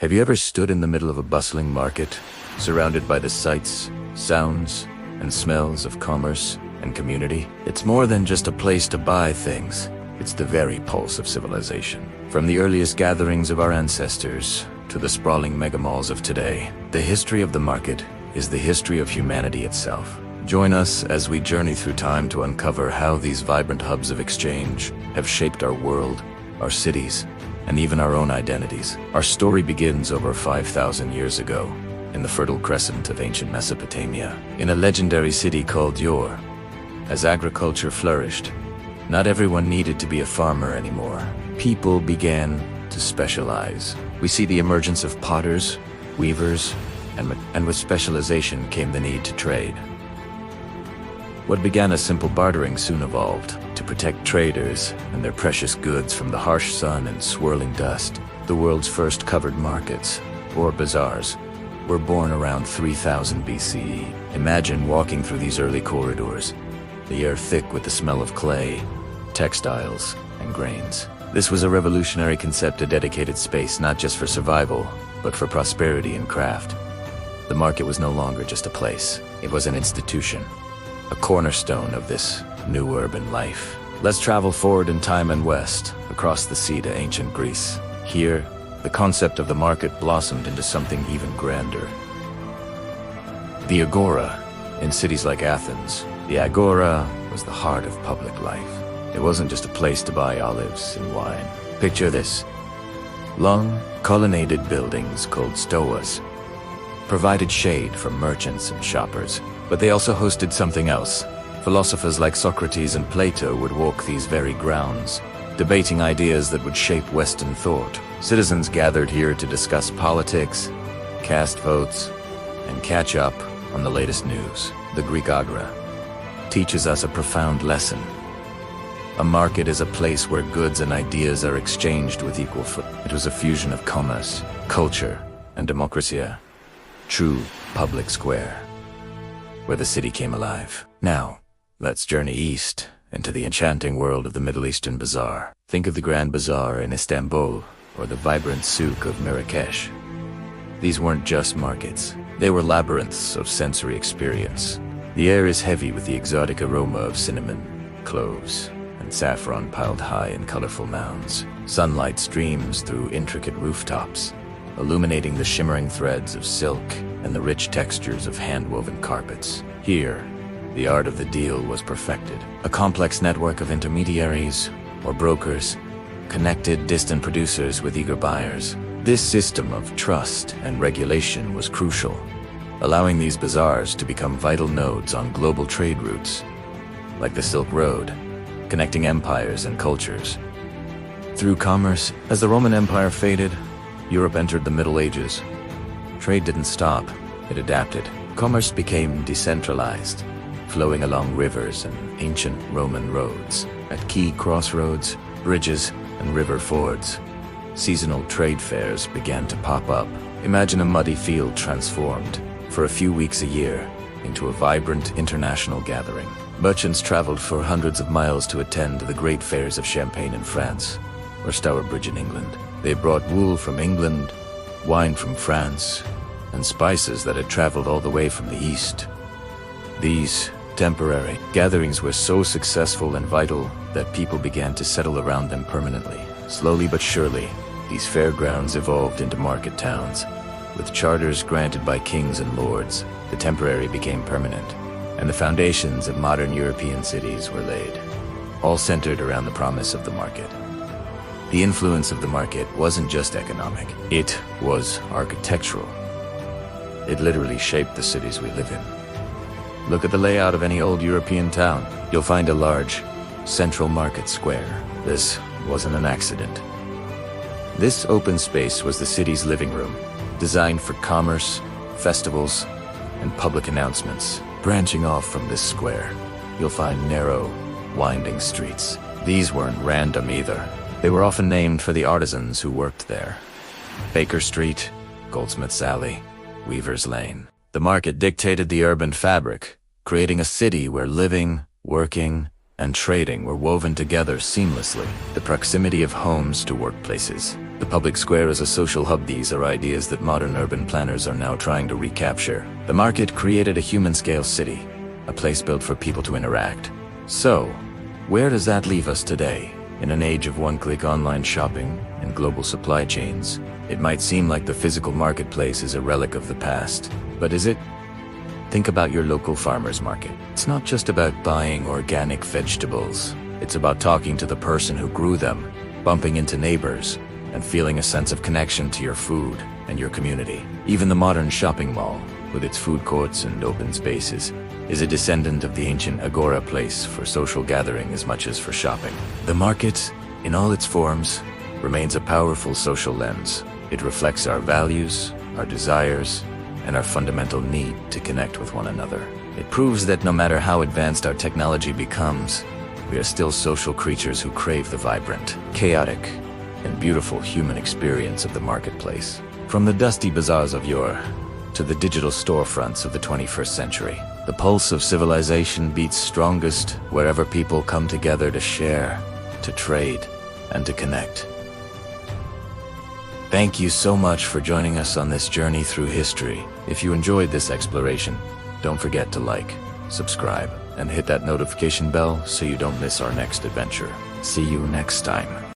Have you ever stood in the middle of a bustling market, surrounded by the sights, sounds, and smells of commerce and community? It's more than just a place to buy things. It's the very pulse of civilization. From the earliest gatherings of our ancestors to the sprawling megamalls of today, the history of the market is the history of humanity itself. Join us as we journey through time to uncover how these vibrant hubs of exchange have shaped our world, our cities, and even our own identities. Our story begins over 5,000 years ago, in the Fertile Crescent of ancient Mesopotamia, in a legendary city called Ur. As agriculture flourished, not everyone needed to be a farmer anymore. People began to specialize. We see the emergence of potters, weavers, and with specialization came the need to trade. What began as simple bartering soon evolved to protect traders and their precious goods from the harsh sun and swirling dust. The world's first covered markets, or bazaars, were born around 3000 BCE. Imagine walking through these early corridors, the air thick with the smell of clay, textiles, and grains. This was a revolutionary concept, a dedicated space not just for survival, but for prosperity and craft. The market was no longer just a place, it was an institution, a cornerstone of this new urban life. Let's travel forward in time and west, across the sea to ancient Greece. Here, the concept of the market blossomed into something even grander. The agora. In cities like Athens, the agora was the heart of public life. It wasn't just a place to buy olives and wine. Picture this. Long, colonnaded buildings called stoas provided shade for merchants and shoppers, but they also hosted something else. Philosophers like Socrates and Plato would walk these very grounds, debating ideas that would shape Western thought. Citizens gathered here to discuss politics, cast votes, and catch up on the latest news. The Greek agora teaches us a profound lesson. A market is a place where goods and ideas are exchanged with equal foot. It was a fusion of commerce, culture, and democracia. True public square, where the city came alive. Now, let's journey east into the enchanting world of the Middle Eastern bazaar. Think of the Grand Bazaar in Istanbul or the vibrant souk of Marrakesh. These weren't just markets. They were labyrinths of sensory experience. The air is heavy with the exotic aroma of cinnamon, cloves, and saffron piled high in colorful mounds. Sunlight streams through intricate rooftops, illuminating the shimmering threads of silk and the rich textures of hand-woven carpets. Here, the art of the deal was perfected. A complex network of intermediaries, or brokers, connected distant producers with eager buyers. This system of trust and regulation was crucial, allowing these bazaars to become vital nodes on global trade routes, like the Silk Road, connecting empires and cultures. Through commerce, as the Roman Empire faded, Europe entered the Middle Ages. Trade didn't stop, it adapted. Commerce became decentralized, flowing along rivers and ancient Roman roads. At key crossroads, bridges, and river fords, seasonal trade fairs began to pop up. Imagine a muddy field transformed, for a few weeks a year, into a vibrant international gathering. Merchants traveled for hundreds of miles to attend the great fairs of Champagne in France, or Stourbridge in England. They brought wool from England, wine from France, and spices that had traveled all the way from the east. These temporary gatherings were so successful and vital that people began to settle around them permanently. Slowly but surely, these fairgrounds evolved into market towns. With charters granted by kings and lords, the temporary became permanent, and the foundations of modern European cities were laid, all centered around the promise of the market. The influence of the market wasn't just economic, it was architectural. It literally shaped the cities we live in. Look at the layout of any old European town. You'll find a large, central market square. This wasn't an accident. This open space was the city's living room, designed for commerce, festivals, and public announcements. Branching off from this square, you'll find narrow, winding streets. These weren't random either. They were often named for the artisans who worked there. Baker Street, Goldsmith's Alley, Weaver's Lane. The market dictated the urban fabric, creating a city where living, working, and trading were woven together seamlessly. The proximity of homes to workplaces, the The public square is a social hub. These are ideas that modern urban planners are now trying to recapture. The market created a human-scale city, a place built for people to interact. So, where does that leave us today? In an age of one-click online shopping and global supply chains, it might seem like the physical marketplace is a relic of the past. But is it? Think about your local farmer's market. It's not just about buying organic vegetables. It's about talking to the person who grew them, bumping into neighbors, and feeling a sense of connection to your food and your community. Even the modern shopping mall, with its food courts and open spaces, is a descendant of the ancient agora, place for social gathering as much as for shopping. The market, in all its forms, remains a powerful social lens. It reflects our values, our desires, and our fundamental need to connect with one another. It proves that no matter how advanced our technology becomes, we are still social creatures who crave the vibrant, chaotic, and beautiful human experience of the marketplace. From the dusty bazaars of yore to the digital storefronts of the 21st century, the pulse of civilization beats strongest wherever people come together to share, to trade, and to connect. Thank you so much for joining us on this journey through history. If you enjoyed this exploration, don't forget to like, subscribe, and hit that notification bell so you don't miss our next adventure. See you next time.